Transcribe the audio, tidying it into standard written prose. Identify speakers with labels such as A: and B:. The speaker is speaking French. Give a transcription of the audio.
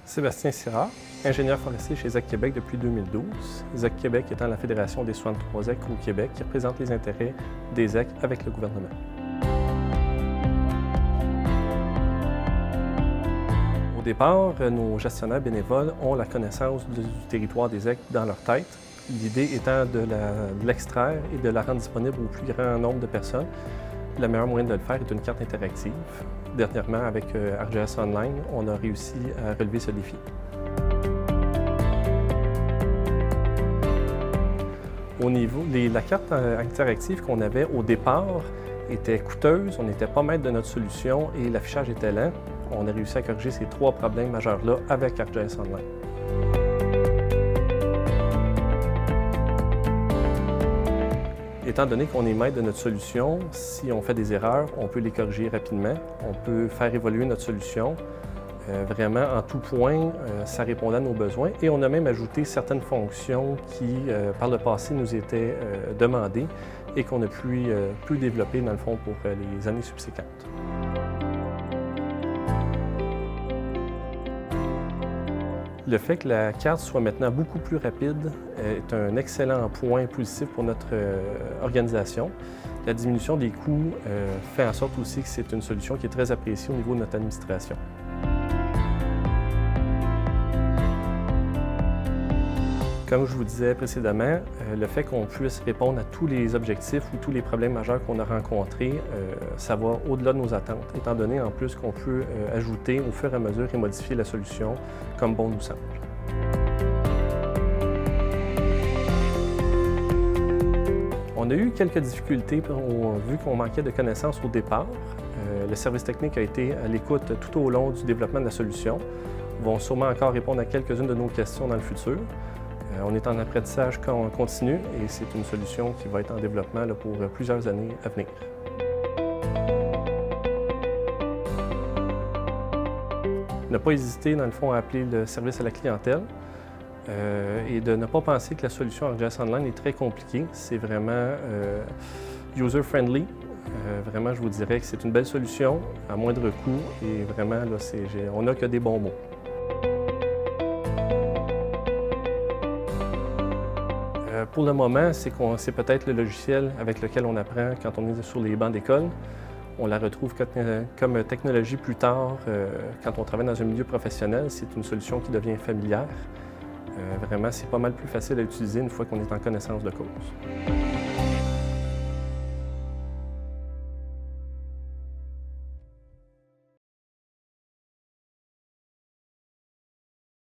A: Sébastien Sirard, ingénieur forestier chez ZEC Québec depuis 2012. ZEC Québec étant la fédération des 63 ZEC au Québec qui représente les intérêts des ZEC avec le gouvernement. Au départ, nos gestionnaires bénévoles ont la connaissance du territoire des ZEC dans leur tête. L'idée étant de l'extraire et de la rendre disponible au plus grand nombre de personnes. Le meilleur moyen de le faire est une carte interactive. Dernièrement, avec ArcGIS Online, on a réussi à relever ce défi. Au niveau, la carte interactive qu'on avait au départ était coûteuse, on n'était pas maître de notre solution et l'affichage était lent. On a réussi à corriger ces trois problèmes majeurs-là avec ArcGIS Online. Étant donné qu'on est maître de notre solution, si on fait des erreurs, on peut les corriger rapidement. On peut faire évoluer notre solution. Vraiment, en tout point, ça répondait à nos besoins. Et on a même ajouté certaines fonctions qui, par le passé, nous étaient demandées et qu'on a pu développer, dans le fond, pour les années subséquentes. Le fait que la carte soit maintenant beaucoup plus rapide est un excellent point positif pour notre organisation. La diminution des coûts fait en sorte aussi que c'est une solution qui est très appréciée au niveau de notre administration. Comme je vous disais précédemment, le fait qu'on puisse répondre à tous les objectifs ou tous les problèmes majeurs qu'on a rencontrés, ça va au-delà de nos attentes, étant donné en plus qu'on peut ajouter au fur et à mesure et modifier la solution comme bon nous semble. On a eu quelques difficultés vu qu'on manquait de connaissances au départ. Le service technique a été à l'écoute tout au long du développement de la solution. Ils vont sûrement encore répondre à quelques-unes de nos questions dans le futur. On est en apprentissage continu et c'est une solution qui va être en développement pour plusieurs années à venir. Ne pas hésiter, dans le fond, à appeler le service à la clientèle et de ne pas penser que la solution ArcGIS Online est très compliquée. C'est vraiment user-friendly. Vraiment, je vous dirais que c'est une belle solution à moindre coût et vraiment, là, on n'a que des bons mots. Pour le moment, c'est peut-être le logiciel avec lequel on apprend quand on est sur les bancs d'école. On la retrouve comme technologie plus tard, quand on travaille dans un milieu professionnel. C'est une solution qui devient familière. Vraiment, c'est pas mal plus facile à utiliser une fois qu'on est en connaissance de cause.